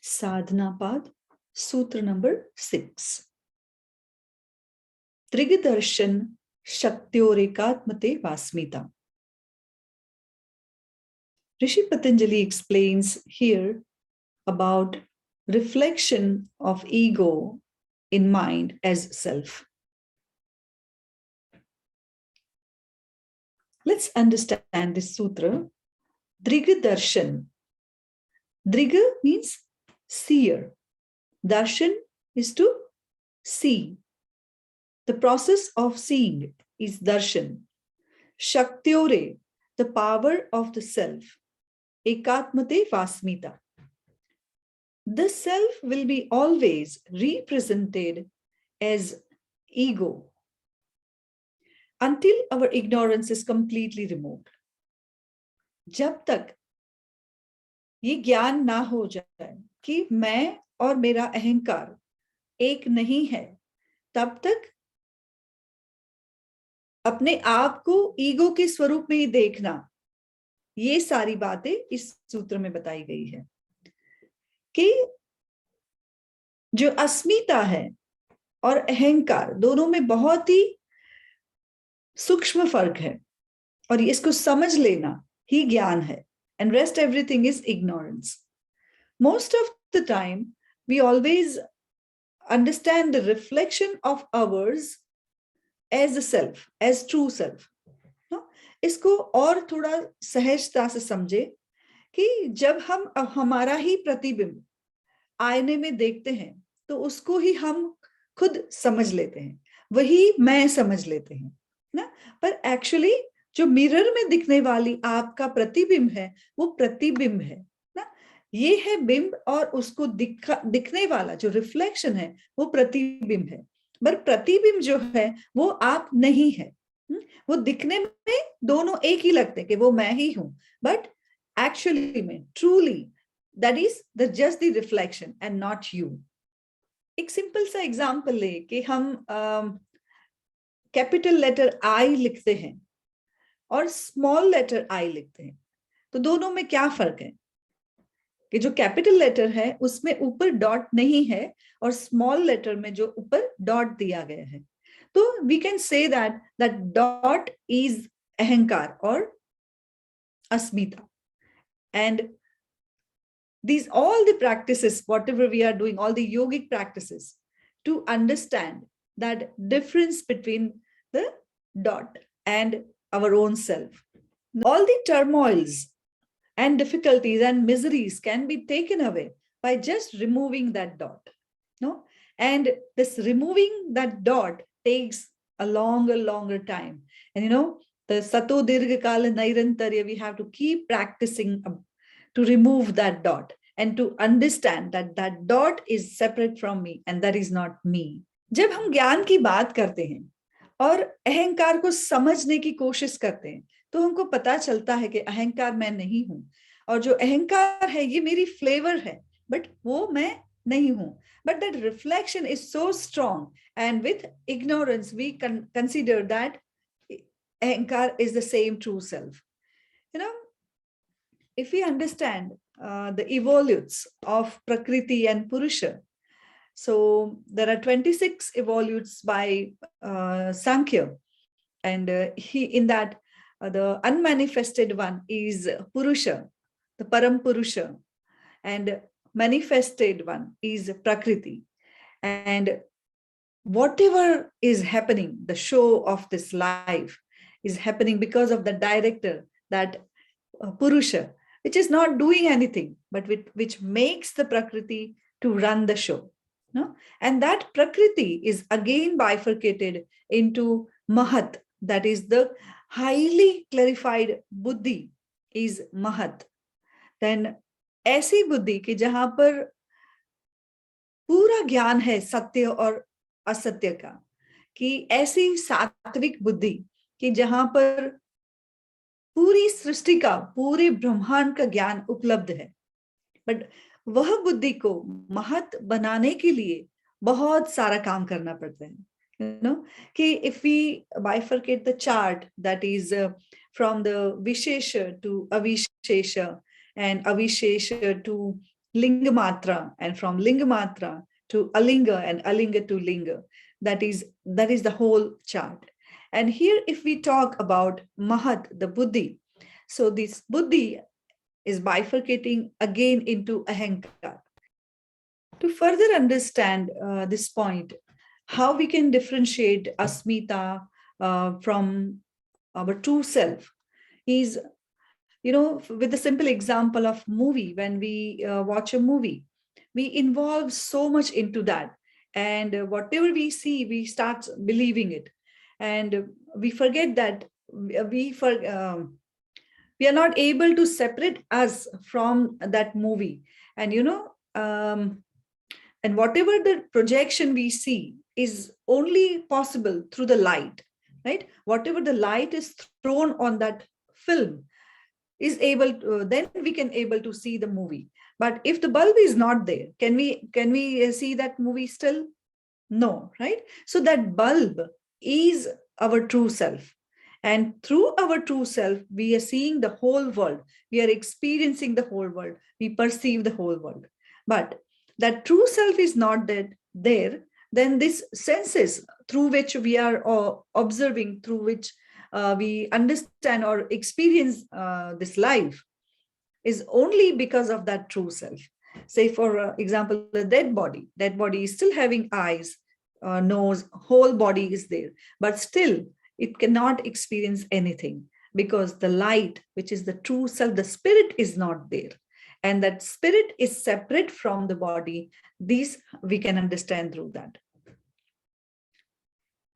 Sadhana Pad, Sutra number 6. drigdarshanashaktyorekatmatevasmita. Rishi Patanjali explains here about reflection of ego in mind as self. Let's understand this sutra. Drigdarshan. Driga means seer. Darshan is to see. The process of seeing is darshan. Shaktyore, the power of the self. Ekatmatevasmita. The self will be always represented as ego until our ignorance is completely removed. जब तक ये ज्ञान ना हो जाए कि मैं और मेरा अहंकार एक नहीं है, तब तक अपने आप को ईगो के स्वरूप में ही देखना, ये सारी बातें इस सूत्र में बताई गई है कि जो अस्मिता है और अहंकार दोनों में बहुत ही सूक्ष्म फर्क है, और इसको समझ लेना ही ज्ञान है. And rest everything is ignorance. Most of the time, we always understand the reflection of ours as the self, as true self. No? इसको और थोड़ा सहजता से समझे कि जब हम हमारा ही प्रतिबिंब आईने में देखते हैं तो उसको ही हम खुद समझ लेते हैं, वही मैं समझ लेते हैं ना. पर एक्चुअली जो मिरर में दिखने वाली आपका प्रतिबिंब है वो प्रतिबिंब है ना, ये है बिंब, और उसको दिखने वाला जो रिफ्लेक्शन है वो प्रतिबिंब है. पर प्रतिबिंब जो है वो आप नहीं है. वो दिखने में दोनों एक ही लगते हैं कि वो मैं ही हूं, बट एक्चुअली में truly that is the just the reflection and not you. एक सिंपल सा एग्जांपल ले कि हम कैपिटल लेटर आई लिखते हैं और स्मॉल लेटर आई लिखते हैं, तो दोनों में क्या फर्क है कि जो कैपिटल लेटर है उसमें ऊपर डॉट नहीं है और स्मॉल लेटर में जो ऊपर डॉट दिया गया है. तो we can say that dot is अहंकार और अस्मिता. And these all the practices, whatever we are doing, all the yogic practices, to understand that difference between the dot and our own self. All the turmoils and difficulties and miseries can be taken away by just removing that dot. No? And this removing that dot takes a longer time. And you know, the sato dirgha kala nairantarya, we have to keep practicing to remove that dot and to understand that that dot is separate from me and that is not me. जब हम ज्ञान की बात करते हैं और अहंकार को समझने की कोशिश करते हैं तो हमको पता चलता है कि अहंकार मैं नहीं हूं, और जो अहंकार है ये मेरी फ्लेवर है, बट वो मैं नहीं हूं. But that reflection is so strong, and with ignorance we consider that ahankar is the same true self. You know, if we understand the evolutes of Prakriti and Purusha, so there are 26 evolutes by Sankhya, and in that the unmanifested one is Purusha, the Param Purusha, and manifested one is Prakriti. And whatever is happening, the show of this life is happening because of the director, that Purusha, which is not doing anything, but which makes the Prakriti to run the show. No? And that Prakriti is again bifurcated into Mahat, that is the highly clarified Buddhi is Mahat. Then ऐसी बुद्धि कि जहां पर पूरा ज्ञान है सत्य और असत्य का, कि ऐसी सात्विक बुद्धि कि जहां पर पूरी सृष्टि का, पूरे ब्रह्मांड का ज्ञान उपलब्ध है. बट वह बुद्धि को महत बनाने के लिए बहुत सारा काम करना पड़ता है. You know, कि if we bifurcate the chart, that is from the Vishesha to Avishesha, and Avishesha to linga matra, and from linga matra to alinga, and alinga to linga. That is the whole chart. And here, if we talk about mahat, the buddhi, so this buddhi is bifurcating again into ahankar. To further understand this point, how we can differentiate asmita from our true self is, with the simple example of movie. When we watch a movie, we involve so much into that, and whatever we see, we start believing it, and we forget that we are not able to separate us from that movie. And and whatever the projection we see is only possible through the light, right? Whatever the light is thrown on that film is able to, then we can able to see the movie. But if the bulb is not there, can we see that movie still? No, right? So that bulb is our true self. And through our true self, we are seeing the whole world. We are experiencing the whole world. We perceive the whole world. But that true self is not there, then this senses through which we are observing, through which we understand or experience this life, is only because of that true self. Say, for example, the dead body is still having eyes, nose, whole body is there, but still it cannot experience anything, because the light, which is the true self, the spirit, is not there. And that spirit is separate from the body. These we can understand through that.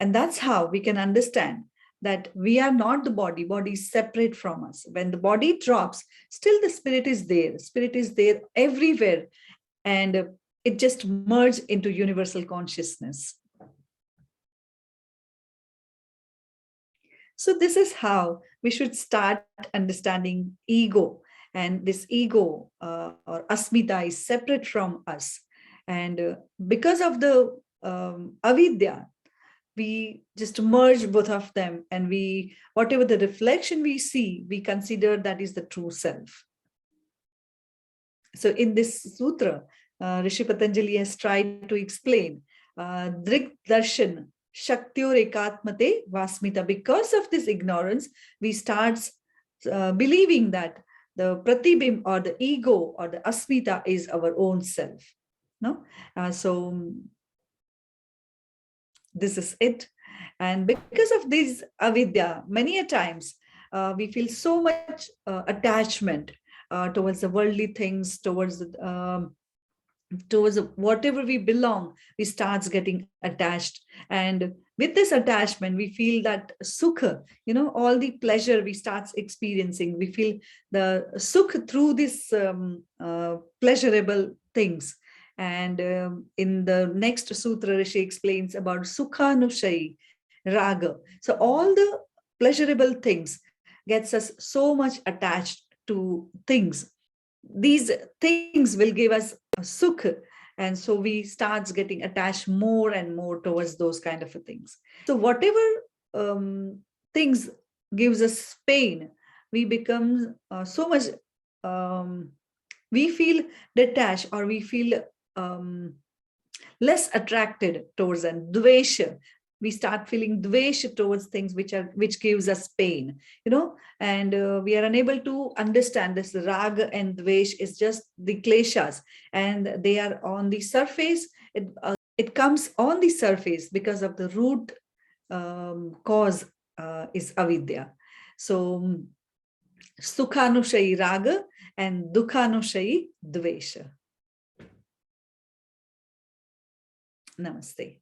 And that's how we can understand that we are not the body. Body is separate from us. When the body drops, still the spirit is there. Spirit is there everywhere. And it just merged into universal consciousness. So this is how we should start understanding ego. And this ego or asmita is separate from us. And because of the avidya, we just merge both of them, and whatever the reflection we see, we consider that is the true self. So in this sutra, Rishi Patanjali has tried to explain drigdarshanashaktyorekatmatevasmita. Because of this ignorance, we start believing that the pratibimb or the ego or the asmita is our own self. No, so this is it. And because of this avidya, many a times we feel so much attachment towards the worldly things, towards whatever we belong, we starts getting attached. And with this attachment, we feel that sukha, all the pleasure we starts experiencing, we feel the sukh through this pleasurable things. And in the next sutra, Rishi explains about sukhānuśayī, rāgaḥ. So all the pleasurable things gets us so much attached to things. These things will give us sukh, and so we starts getting attached more and more towards those kind of things. So whatever things gives us pain, we become so much, we feel detached, or we feel less attracted towards them. Dveṣaḥ, we start feeling dveṣaḥ towards things which gives us pain, and we are unable to understand this. Rāga and dveṣaḥ is just the kleshas, and they are on the surface. It comes on the surface because of the root cause is avidya. So sukhānuśayī rāga and duḥkhānuśayī dveṣaḥ. Namaste.